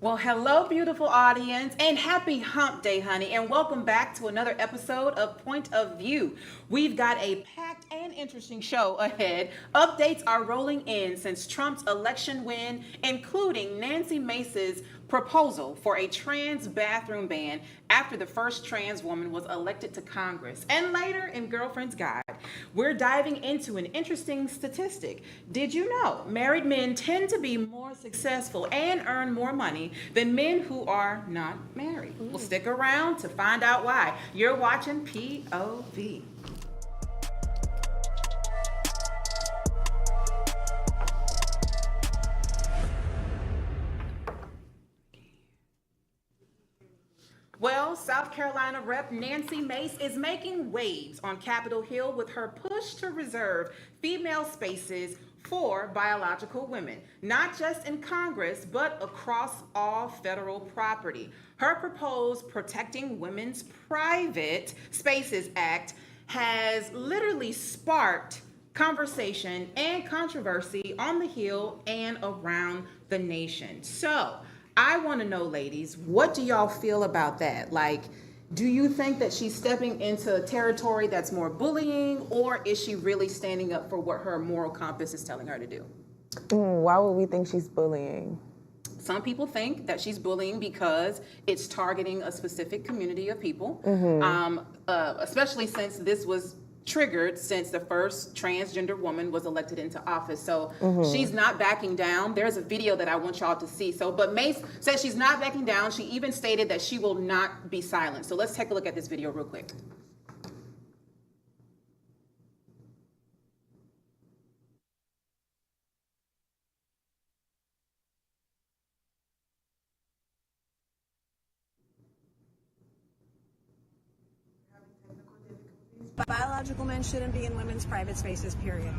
Well, hello, beautiful audience, and happy hump day, honey, and welcome back to another episode of Point of View. We've got a packed and interesting show ahead. Updates are rolling in since Trump's election win, including Nancy Mace's proposal for a trans bathroom ban after the first trans woman was elected to Congress. And later in Girlfriend's Guide, we're diving into an interesting statistic. Did you know married men tend to be more successful and earn more money than men who are not married? Well, stick around to find out why. You're watching POV. Well, South Carolina Rep. Nancy Mace is making waves on Capitol Hill with her push to reserve female spaces for biological women, not just in Congress, but across all federal property. Her proposed Protecting Women's Private Spaces Act has literally sparked conversation and controversy on the Hill and around the nation. So, I want to know, ladies, what do y'all feel about that? Like, do you think that she's stepping into territory that's more bullying, or is she really standing up for what her moral compass is telling her to do? Why would we think she's bullying? Some people think that she's bullying because it's targeting a specific community of people, especially since this was triggered since the first transgender woman was elected into office. So she's not backing down. There's a video that I want y'all to see. But Mace says she's not backing down. She even stated that she will not be silent. So let's take a look at this video real quick. Biological men shouldn't be in women's private spaces, period.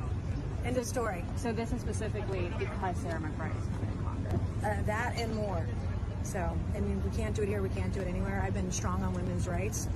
End of story. So this is specifically because Sarah McBride is coming in Congress. That and more. So, I mean, we can't do it here, we can't do it anywhere. I've been strong on women's rights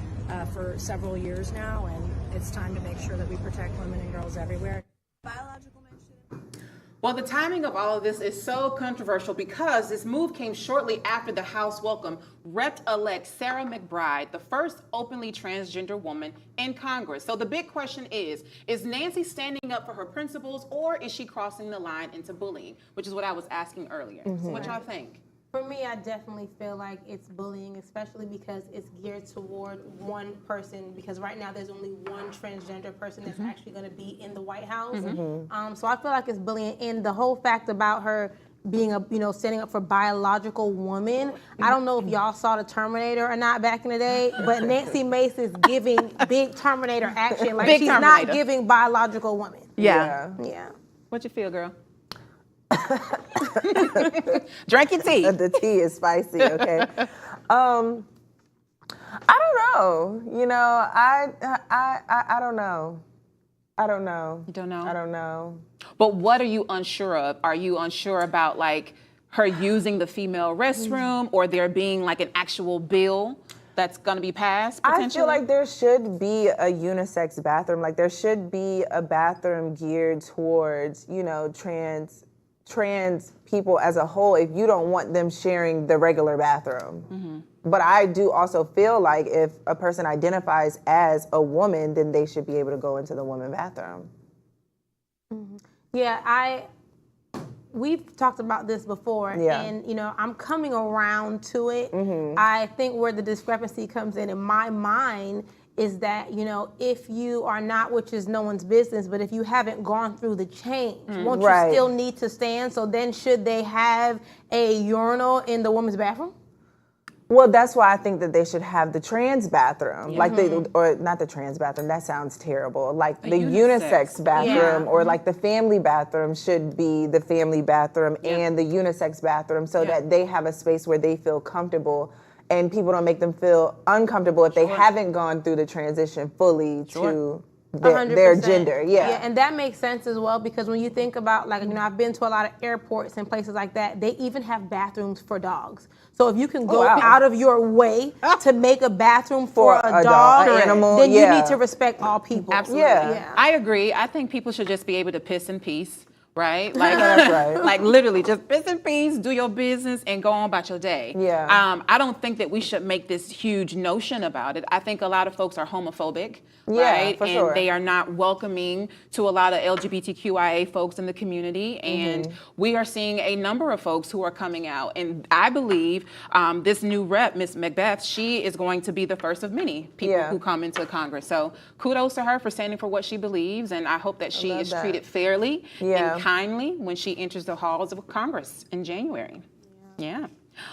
for several years now, and it's time to make sure that we protect women and girls everywhere. Biological men shouldn't. Well, the timing of all of this is so controversial because this move came shortly after the House welcomed Rep-elect Sarah McBride, the first openly transgender woman in Congress. So the big question is Nancy standing up for her principles, or is she crossing the line into bullying, which is what I was asking earlier. So what y'all think? For me, I definitely feel like it's bullying, especially because it's geared toward one person, because right now there's only one transgender person that's actually going to be in the White House. So I feel like it's bullying. And the whole fact about her being standing up for biological woman, I don't know if y'all saw the Terminator or not back in the day, but Nancy Mace is giving big Terminator action. Like, she's not giving biological woman. Yeah. What you feel, girl? Drink your tea. The tea is spicy, okay? I don't know. I don't know. I don't know. You don't know? I don't know. But what are you unsure of? Are you unsure about, like, her using the female restroom, or there being, like, an actual bill that's going to be passed, potentially? I feel like there should be a unisex bathroom. Like, there should be a bathroom geared towards, trans people as a whole, if you don't want them sharing the regular bathroom. But I do also feel like if a person identifies as a woman, then they should be able to go into the woman bathroom. Yeah, we've talked about this before, and I'm coming around to it. I think where the discrepancy comes in my mind is that, if you are not, which is no one's business, but if you haven't gone through the change, won't you still need to stand? So then should they have a urinal in the women's bathroom? Well, that's why I think that they should have the trans bathroom, or not the trans bathroom, that sounds terrible. Like the unisex bathroom, or like the family bathroom should be the family bathroom and the unisex bathroom, so that they have a space where they feel comfortable and people don't make them feel uncomfortable if they haven't gone through the transition fully to their gender. Yeah, and that makes sense as well, because when you think about, like, I've been to a lot of airports and places like that, they even have bathrooms for dogs. So if you can go out of your way to make a bathroom for a dog, an animal, then you need to respect all people. Absolutely. I agree. I think people should just be able to piss in peace right? Like, That's right. like literally just bits and pieces, do your business and go on about your day. Yeah. I don't think that we should make this huge notion about it. I think a lot of folks are homophobic, Yeah, right? for and sure. they are not welcoming to a lot of LGBTQIA folks in the community. And we are seeing a number of folks who are coming out. And I believe this new rep, Ms. Macbeth, she is going to be the first of many people Yeah. who come into Congress. So kudos to her for standing for what she believes. And I hope that she love is that. treated fairly Yeah. and kindly when she enters the halls of Congress in January. Yeah.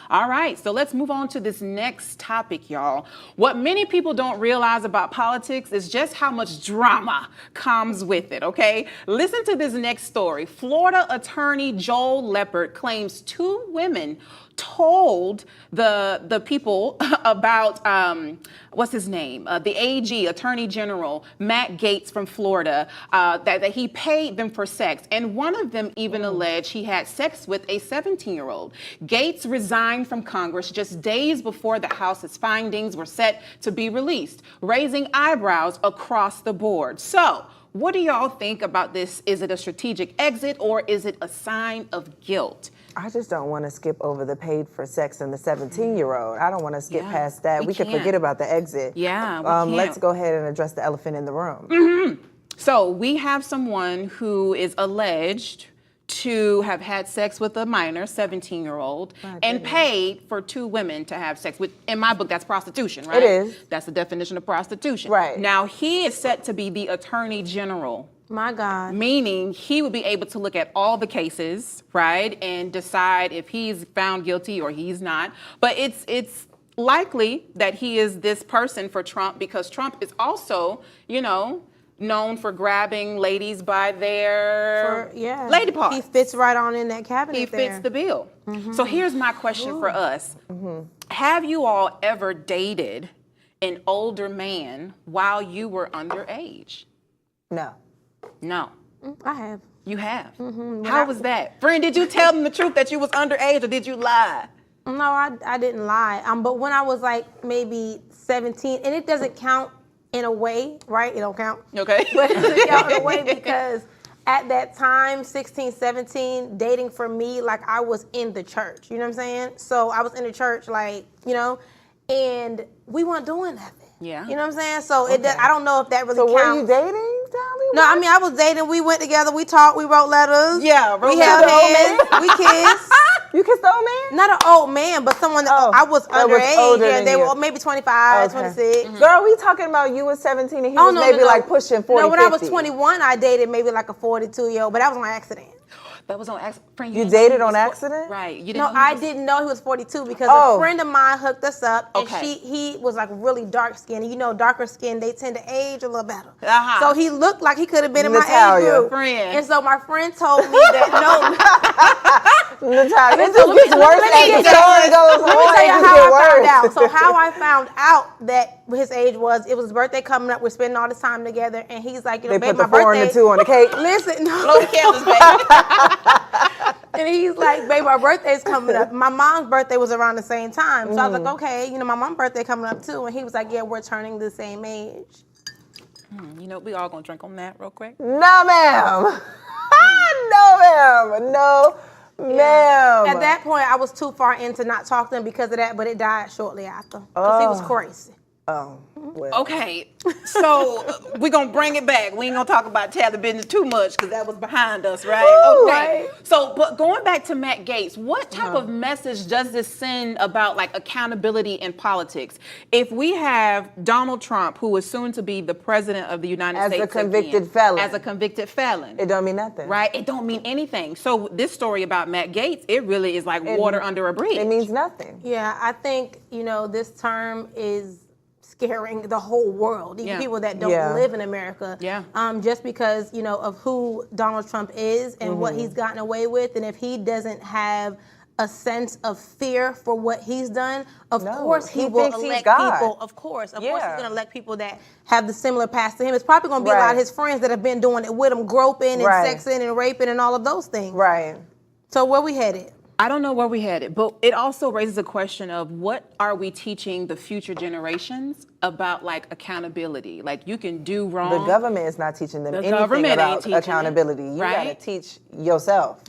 All right, so let's move on to this next topic, y'all. What many people don't realize about politics is just how much drama comes with it, okay? Listen to this next story. Florida attorney Joel Leppert claims 2 women told the people about, what's his name? The AG, Attorney General, Matt Gaetz from Florida, that he paid them for sex. And one of them even alleged he had sex with a 17-year-old. Gaetz resigned from Congress just days before the House's findings were set to be released, raising eyebrows across the board. So, what do y'all think about this? Is it a strategic exit or is it a sign of guilt? I just don't want to skip over the paid for sex and the 17-year-old. I don't want to skip past that. We can can't. forget about the exit. Yeah, we can't. Let's go ahead and address the elephant in the room. So we have someone who is alleged to have had sex with a minor, 17-year-old, and paid for 2 women to have sex with. In my book, that's prostitution, right? It is. That's the definition of prostitution. Right. Now, he is set to be the Attorney General. My God. Meaning he will be able to look at all the cases, right, and decide if he's found guilty or he's not. But it's likely that he is this person for Trump because Trump is also, known for grabbing ladies by their lady parts. He fits right on in that cabinet. He fits the bill. So here's my question for us. Have you all ever dated an older man while you were underage? No. No. I have. You have? How was that? Friend, did you tell them the truth that you was underage or did you lie? No, I didn't lie. But when I was like maybe 17, and it doesn't count in a way, right? It don't count. Okay. But it doesn't count in a way because at that time, 16, 17, dating for me, like I was in the church. You know what I'm saying? So I was in the church, like, and we weren't doing nothing. Yeah. You know what I'm saying? So I don't know if that really counts. Were you dating, Dolly? No, I mean, I was dating. We went together. We talked. We wrote letters. Yeah, we held hands. We kissed. You kissed the old man? Not an old man, but someone that I was underage, older and they than you. were maybe 25, Okay. 26. Girl, we talking about you was 17 and he was maybe like pushing 40, No, when I was 50. 21, I dated maybe like a 42-year-old, but that was on accident. That was on accident. Friend, You didn't know dated he was on accident? Right. You didn't No, know he I was- didn't know he was 42 because Oh. a friend of mine hooked us up, and Okay. he was like really dark skinned. Darker skin, they tend to age a little better. Uh-huh. So he looked like he could have been in my Natalia. age group. Friend. And so my friend told me that Natalia, it So just gets worse as the story goes on. Let me tell It you just how get I found worse. out. So how I found out that his age was, it was his birthday coming up. We're spending all this time together, and he's like, They babe, put the my 4 and birthday. the 2 on the cake. Listen, no. Blow the candles, baby. And he's like, babe, our birthday's coming up. My mom's birthday was around the same time. So I was like, okay, my mom's birthday coming up too. And he was like, yeah, we're turning the same age. We all gonna drink on that real quick. No, ma'am. No, ma'am. No, ma'am. At that point, I was too far in to not talk to him because of that, but it died shortly after. Because he was crazy. Oh, well. Okay, so we're gonna bring it back. We ain't gonna talk about Taylor business too much because that was behind us, right? Ooh, Okay. right. So, but going back to Matt Gaetz, what type of message does this send about like accountability in politics? If we have Donald Trump, who is soon to be the president of the United As a States convicted again, felon. as a convicted felon, It don't mean nothing. right? It don't mean anything. So this story about Matt Gaetz, it really is like water under a bridge. It means nothing. Yeah, I think, this term is scaring the whole world, even Yeah. people that don't Yeah. live in America. Yeah. Just because, of who Donald Trump is and what he's gotten away with. And if he doesn't have a sense of fear for what he's done, of course he will thinks he's elect God. people. Of course he's Yeah. going to elect people that have the similar past to him. It's probably going to be a lot Right. of his friends that have been doing it with him, groping and Right. sexing and raping and all of those things. Right. So where we headed? I don't know where we headed, but it also raises a question of what are we teaching the future generations about like accountability. Like you can do wrong. The government is not teaching them anything government ain't about teaching accountability. You right? gotta teach yourself.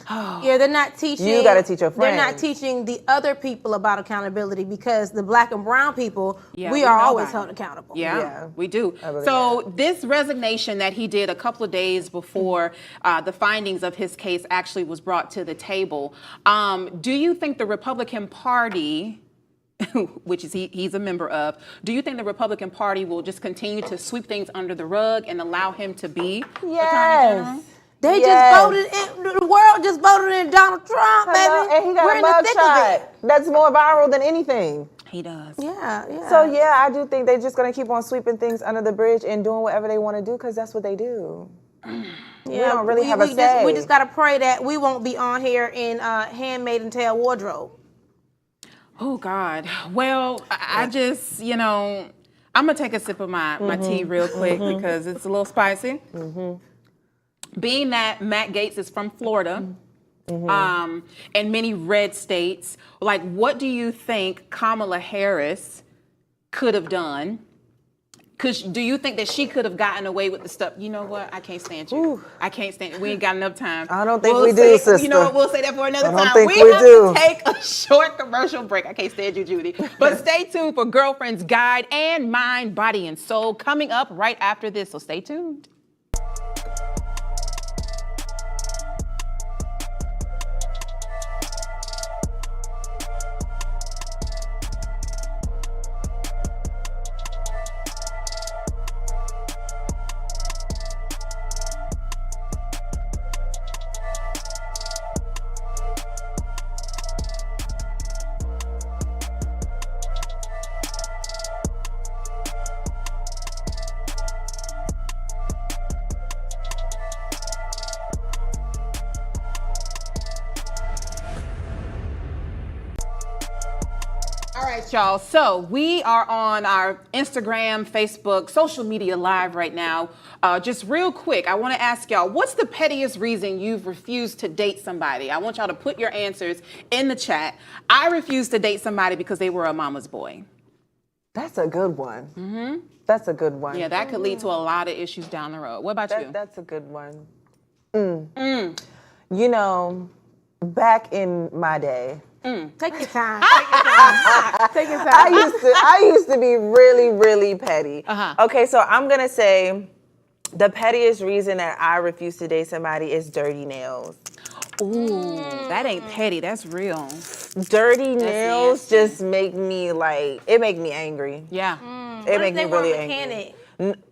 Yeah, they're not teaching. You gotta teach your They're not friends. teaching the other people about accountability because the black and brown people, Yeah, we we are know always about held it. accountable. Yeah, we do. believe So this resignation that he did a couple of days before the findings of his case actually was brought to the table. Do you think the Republican Party, which is he's a member of, do you think the Republican Party will just continue to sweep things under the rug and allow him to be Attorney General? Yes. They Yes. just voted in, the world just voted in Donald Trump, baby. Hello, and he got We're a in the mug thick shot. of it. That's more viral than anything. He does. Yeah, yeah. So yeah, I do think they're just gonna keep on sweeping things under the bridge and doing whatever they want to do because that's what they do. We don't really have a say. We just gotta pray that we won't be on here in Handmaid's Tale wardrobe. Oh God. Well, I just, I'm gonna take a sip of my tea real quick because it's a little spicy. Being that Matt Gaetz is from Florida, and many red states, like, what do you think Kamala Harris could have done? Do you think that she could have gotten away with the stuff? You know what? I can't stand you. Ooh. I can't stand. We ain't got enough time. I don't think we do, sister. You know what? We'll say that for another I don't time. think We we have do. to take a short commercial break. I can't stand you, Judy. But stay tuned for Girlfriend's Guide and Mind, Body, and Soul coming up right after this. So stay tuned. All right, y'all. So we are on our Instagram, Facebook, social media live right now. Just real quick, I want to ask y'all, what's the pettiest reason you've refused to date somebody? I want y'all to put your answers in the chat. I refused to date somebody because they were a mama's boy. That's a good one. That's a good one. Yeah, that could lead to a lot of issues down the road. What about you? That's a good one. You know, back in my day, Take your time. Take your time. I used to be really, really petty. Okay, so I'm gonna say the pettiest reason that I refuse to date somebody is dirty nails. Ooh, that ain't petty. That's real. Dirty nails just make me it make me angry. Yeah. It make me really angry.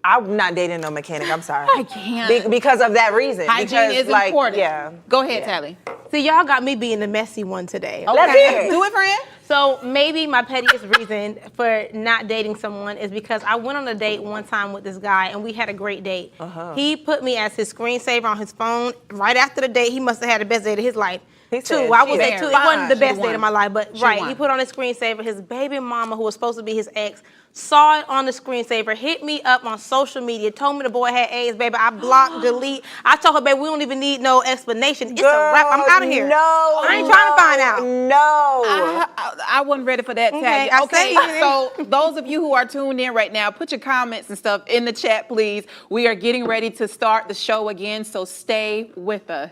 I'm not dating no mechanic. I'm sorry. I can't. Because of that reason. Hygiene is important. Yeah. Go ahead, Tally. See, y'all got me being the messy one today. Okay. Let's hear it. Do it, friend. So maybe my pettiest reason for not dating someone is because I went on a date one time with this guy and we had a great date. He put me as his screensaver on his phone. Right after the date, he must have had the best date of his life. He said I was she at two. It fine. wasn't the She best won. date of my life, but She right. won. He put on his screensaver. His baby mama, who was supposed to be his ex, saw it on the screensaver, hit me up on social media, told me the boy had AIDS, baby. I blocked, delete. I told her, baby, we don't even need no explanation. It's a wrap. I'm out of here. No, I ain't trying to find out. No. I wasn't ready for that, Tally. I Okay, said- so those of you who are tuned in right now, put your comments and stuff in the chat, please. We are getting ready to start the show again, so stay with us.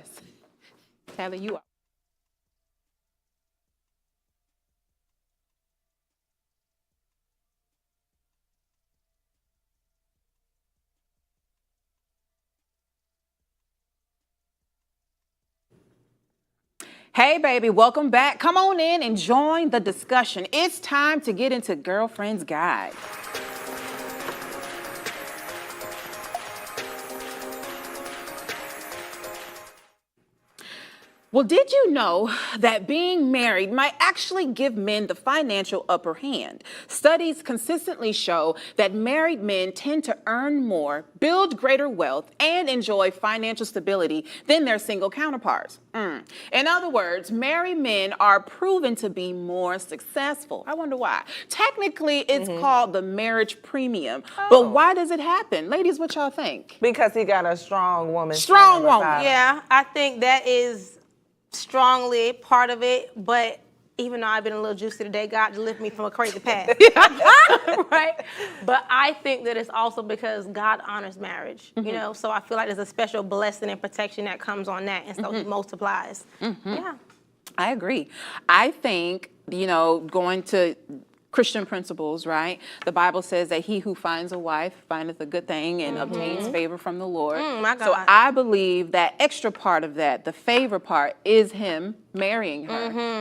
Tally, you are. Hey, baby, welcome back. Come on in and join the discussion. It's time to get into Girlfriend's Guide. Well, did you know that being married might actually give men the financial upper hand? Studies consistently show that married men tend to earn more, build greater wealth, and enjoy financial stability than their single counterparts. In other words, married men are proven to be more successful. I wonder why. Technically, it's called the marriage premium. But why does it happen? Ladies, what y'all think? Because he got a strong woman. Strong standing beside woman. him. Yeah, I think that is strongly part of it, but even though I've been a little juicy today, God delivered me from a crazy past. Right? But I think that it's also because God honors marriage, you know? So I feel like there's a special blessing and protection that comes on that, and so he multiplies. Yeah. I agree. I think, you know, going to Christian principles, right? The Bible says that he who finds a wife findeth a good thing and obtains favor from the Lord. My God. So I believe that extra part of that, the favor part, is him marrying her.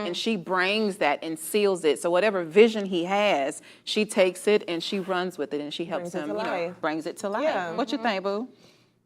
And she brings that and seals it. So whatever vision he has, she takes it and she runs with it and she helps him, brings it to life. Yeah. What you think, boo?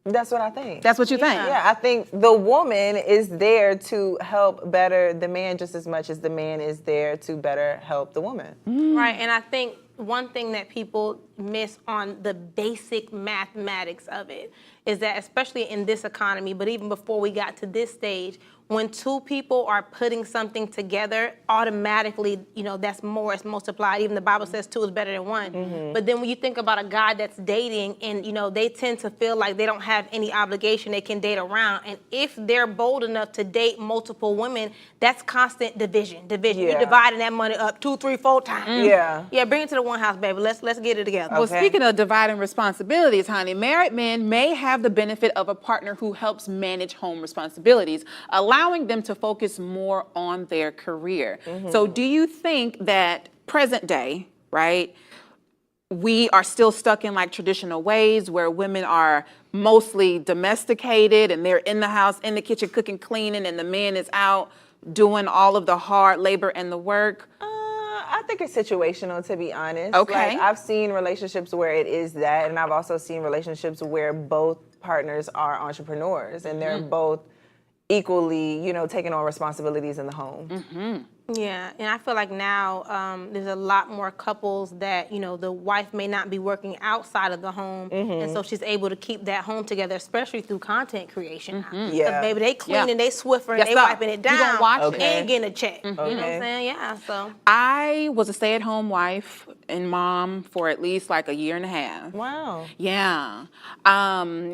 That's what I think. That's what you think? Yeah, I think the woman is there to help better the man just as much as the man is there to better help the woman. Right, and I think one thing that people miss on the basic mathematics of it is that, especially in this economy, but even before we got to this stage, when two people are putting something together, automatically, you know, that's more, it's multiplied. Even the Bible says two is better than one. But then when you think about a guy that's dating and, you know, they tend to feel like they don't have any obligation, they can date around. And if they're bold enough to date multiple women, that's constant division. Yeah. You're dividing that money up 2, 3, 4 times. Yeah. Yeah, bring it to the one house, baby. Let's get it together. Well, speaking of dividing responsibilities, honey, married men may have the benefit of a partner who helps manage home responsibilities, allowing them to focus more on their career. So do you think that present day, right, we are still stuck in like traditional ways where women are mostly domesticated and they're in the house, in the kitchen, cooking, cleaning, and the man is out doing all of the hard labor and the work? I think it's situational, to be honest. Okay. Like, I've seen relationships where it is that, and I've also seen relationships where both partners are entrepreneurs and they're both equally, you know, taking on responsibilities in the home. Yeah, and I feel like now there's a lot more couples that, you know, the wife may not be working outside of the home, and so she's able to keep that home together, especially through content creation. Yeah. Baby, they cleaning, they Swiffer, and they wiping it down. You gonna watch it. and getting a check. You know what I'm saying? Yeah, so. I was a stay-at-home wife and mom for at least like a year and a half. Wow. Yeah.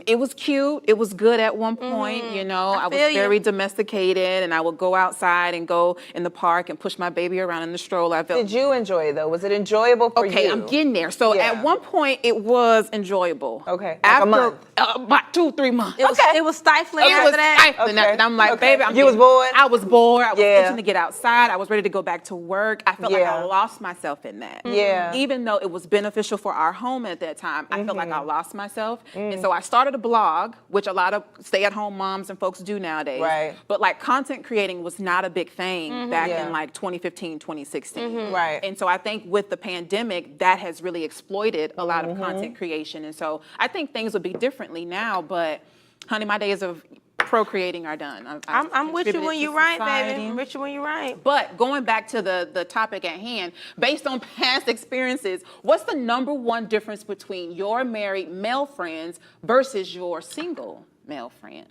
It was cute. It was good at one point, you know. I was feel you. very domesticated and I would go outside and go in the park and push my baby around in the stroller. I felt Did you enjoy it, though? Was it enjoyable for you? okay, I'm getting there. So at one point it was enjoyable. Okay, like After a month. about 2-3 months. It was stifling It after was that. stifling. Okay. And I'm like, Okay. baby, You was bored? I was bored. I was Yeah. itching to get outside. I was ready to go back to work. I felt like Yeah. I lost myself in that. Yeah. Even though it was beneficial for our home at that time, I felt like I lost myself. And so I started a blog, which a lot of stay-at-home moms and folks do nowadays. Right. But like content creating was not a big thing back Yeah. in like 2015, 2016. Right. And so I think with the pandemic, that has really exploited a lot of content creation. And so I think things would be differently now, but honey, my days of procreating are done. I'm with you contributed when to you're right, society. baby. I'm with you when you're right. But going back to the topic at hand, based on past experiences, what's the #1 difference between your married male friends versus your single male friends?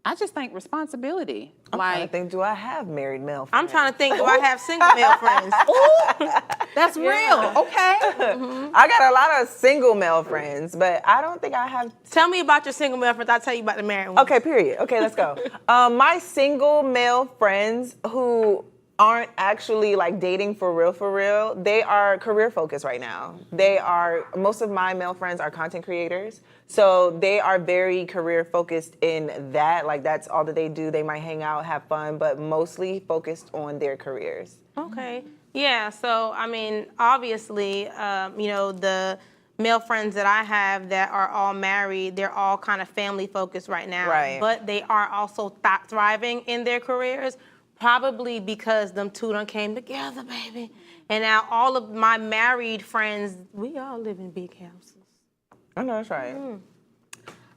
I just think responsibility. I think, do I have married male friends? I'm trying to think, do I have single male friends? That's real. Okay. I got a lot of single male friends, but I don't think I have. Tell me about your single male friends. I'll tell you about the married ones. Okay, period. Okay, let's go. My single male friends who aren't actually like dating for real, they are career focused right now. Most of my male friends are content creators. So they are very career focused in that. Like that's all that they do. They might hang out, have fun, but mostly focused on their careers. Okay. Yeah, so I mean, obviously, you know, the male friends that I have that are all married, they're all kind of family focused right now. Right. But they are also thriving in their careers, probably because them two done came together, baby. And now all of my married friends, we all live in big houses. I know that's right.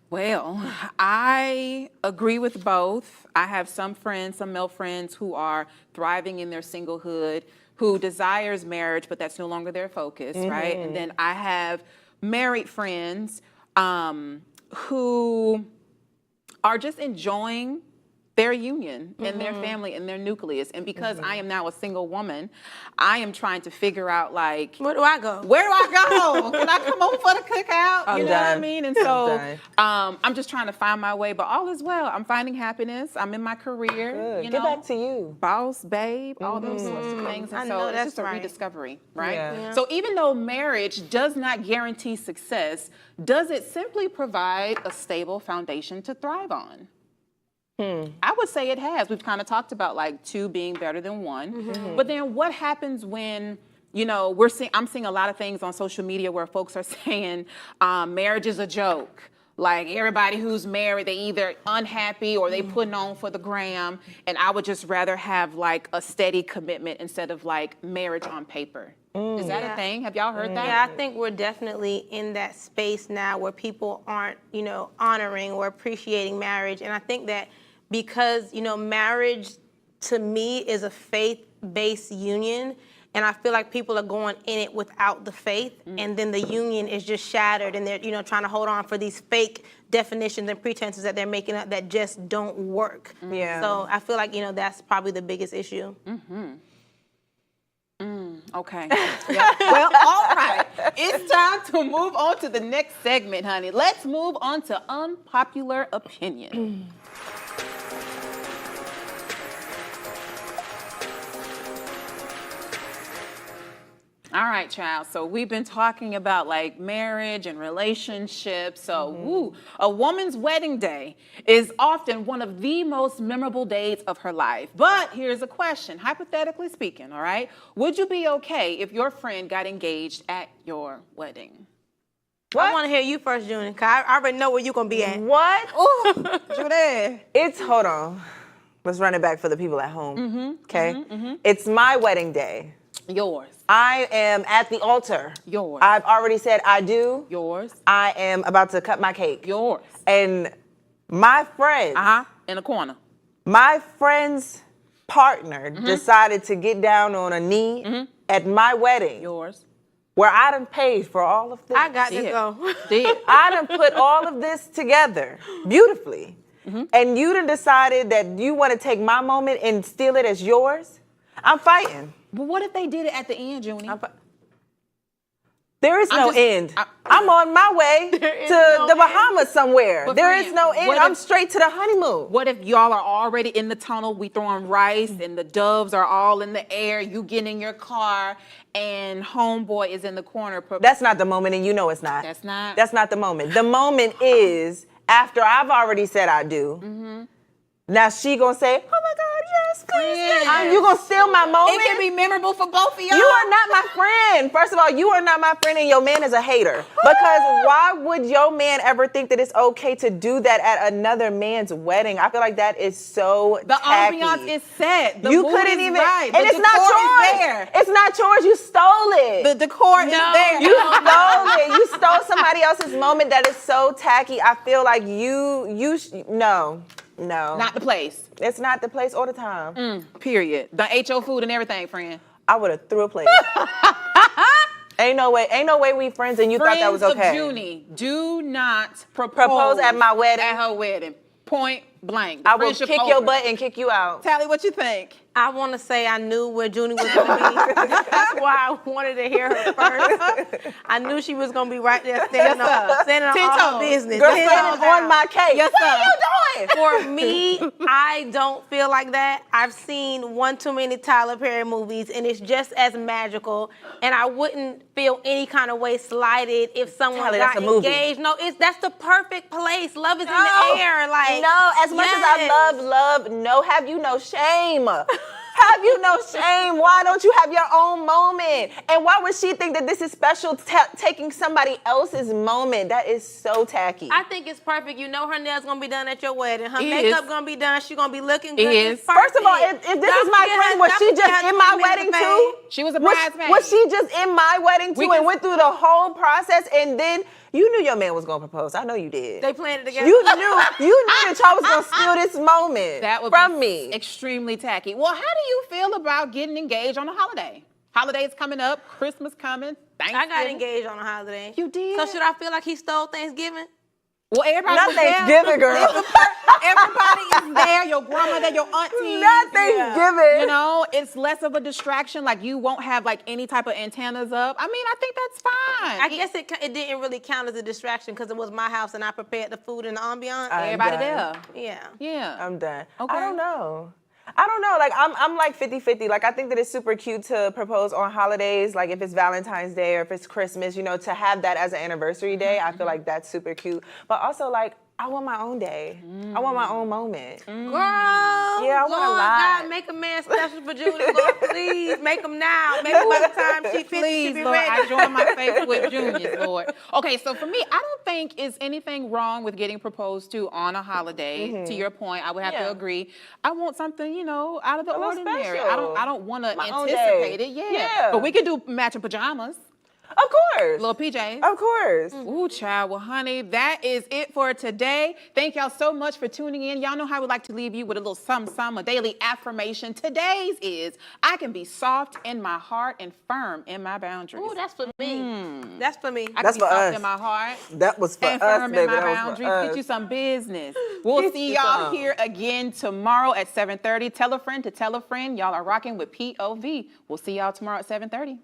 Well, I agree with both. I have some male friends who are thriving in their singlehood, who desires marriage, but that's no longer their focus, right? And then I have married friends who are just enjoying their union and their family and their nucleus. And because I am now a single woman, I am trying to figure out, like, Where do I go? where do I go? Can I come over for the cookout? You know what I done. mean? And so I'm just trying to find my way, but all is well. I'm finding happiness. I'm in my career. Good. You Get know? back to you. Boss, babe, all those sorts of things. And I so know it's that's just a right. rediscovery, right? Yeah. So even though marriage does not guarantee success, does it simply provide a stable foundation to thrive on? I would say it has. We've kind of talked about like two being better than one. But then what happens when, you know, I'm seeing a lot of things on social media where folks are saying marriage is a joke. Like everybody who's married, they either unhappy or they putting on for the gram. And I would just rather have like a steady commitment instead of like marriage on paper. Is that a thing? Have y'all heard that? Yeah, I think we're definitely in that space now where people aren't, you know, honoring or appreciating marriage. And I think that because, you know, marriage to me is a faith-based union, and I feel like people are going in it without the faith, and then the union is just shattered, and they're, you know, trying to hold on for these fake definitions and pretenses that they're making up that just don't work. Yeah. So I feel like, you know, that's probably the biggest issue. Okay. Well, all right. It's time to move on to the next segment, honey. Let's move on to unpopular opinion. All right, child. So we've been talking about like marriage and relationships. So, a woman's wedding day is often one of the most memorable days of her life. But here's a question, hypothetically speaking, all right? Would you be okay if your friend got engaged at your wedding? I want to hear you first, Junior, because I already know where you're going to be at. What? Ooh, Judy. Hold on. Let's run it back for the people at home. Okay? It's my wedding day. Yours. I am at the altar. Yours. I've already said I do. Yours. I am about to cut my cake. Yours. And my friend, In the corner. my friend's partner decided to get down on a knee at my wedding, Yours. where I done paid for all of this. I got to Did. go. Did. I done put all of this together beautifully. And you done decided that you want to take my moment and steal it as yours? I'm fighting. But what if they did it at the end, Junie? There is no just- end. I'm on my way to the Bahamas somewhere. But There friend, is no end. what I'm if- straight to the honeymoon. What if y'all are already in the tunnel, we throwing rice and the doves are all in the air, you get in your car and homeboy is in the corner. That's not the moment, and you know it's not. That's not? That's not the moment. The moment is after I've already said I do. Now she gonna say, "Oh my God, yes, please." Yes. You gonna steal my moment? It can be memorable for both of y'all. You are not my friend. First of all, you are not my friend, and your man is a hater. Because why would your man ever think that it's okay to do that at another man's wedding? I feel like that is so The tacky. ambiance is set. The You mood couldn't is even, right. and The it's not decor yours. is there. It's not yours. You stole it. The decor is there. You stole it. You stole somebody else's moment. That is so tacky. I feel like no. Not the place. It's not the place or the time. Period. The HO food and everything, friend. I would have threw a plate. Ain't no way we friends and you thought that was okay. Friends of Junie, do not Propose at my wedding. At her wedding. Point blank. The I will friendship kick your over. butt and kick you out. Tally, what you think? I want to say I knew where Junie was going to be. That's why I wanted to hear her first. I knew she was going to be right there standing on all her business. Girl, Standing standing on my cake. Yes, what sir. are you doing? For me, I don't feel like that. I've seen one too many Tyler Perry movies, and it's just as magical. And I wouldn't feel any kind of way slighted if someone Tyler, got that's a movie. engaged. No, that's the perfect place. Love is in the air. Like No, as much as I love, no, have you no shame? Have you no shame? Why don't you have your own moment? And why would she think that this is special, taking somebody else's moment? That is so tacky. I think it's perfect. You know her nails gonna be done at your wedding. Her It makeup is. gonna be done. She gonna be looking good. It It's is. First of all, perfect. if this Don't is my forget friend, her- was don't she forget just her in my 20 wedding minutes too? She was a Was bridesmaid. she just in my wedding too We and can- went through the whole process and then you knew your man was gonna propose. I know you did. They planned it together. You knew that y'all was gonna steal this moment That would from be me. extremely tacky. Well, how do you feel about getting engaged on a holiday? Holidays coming up, Christmas coming, I Thanksgiving. got engaged on a holiday. You did? So should I feel like he stole Thanksgiving? Well, everybody Not was there. Thanksgiving, girl. Everybody is there. Your grandmother, your auntie. Not Thanksgiving. You know, it's less of a distraction. Like you won't have like any type of antennas up. I mean, I think that's fine. I guess it didn't really count as a distraction because it was my house and I prepared the food and the ambiance. Everybody done. there. Yeah. Yeah. I'm done. Okay. I don't know. Like I'm like 50-50. Like I think that it's super cute to propose on holidays, like if it's Valentine's Day or if it's Christmas, you know, to have that as an anniversary day. I feel like that's super cute. But also like I want my own day. I want my own moment. Girl, Yeah, I want a Lord lot. God, make a man special for Junior, Lord, please. Make him now. Maybe by the time she 50, Please, she be Lord, ready. I join my faith with Juniors, Lord. Okay, so for me, I don't think is anything wrong with getting proposed to on a holiday. To your point, I would have to agree. I want something, you know, out of the little ordinary. special. I don't want to My own anticipate day. it. Yeah. Yeah. But we could do matching pajamas, Of course. little PJs. Of course. Ooh, child. Well, honey, that is it for today. Thank y'all so much for tuning in. Y'all know how we like to leave you with a little some, a daily affirmation. Today's is, I can be soft in my heart and firm in my boundaries. Ooh, that's for me. That's for me. I That's can be for soft us. in my heart That was for and us, firm baby. in my That was boundaries. for us. Get you some business. We'll Get see you y'all some. here again tomorrow at 7:30. Tell a friend to tell a friend. Y'all are rocking with POV. We'll see y'all tomorrow at 7:30.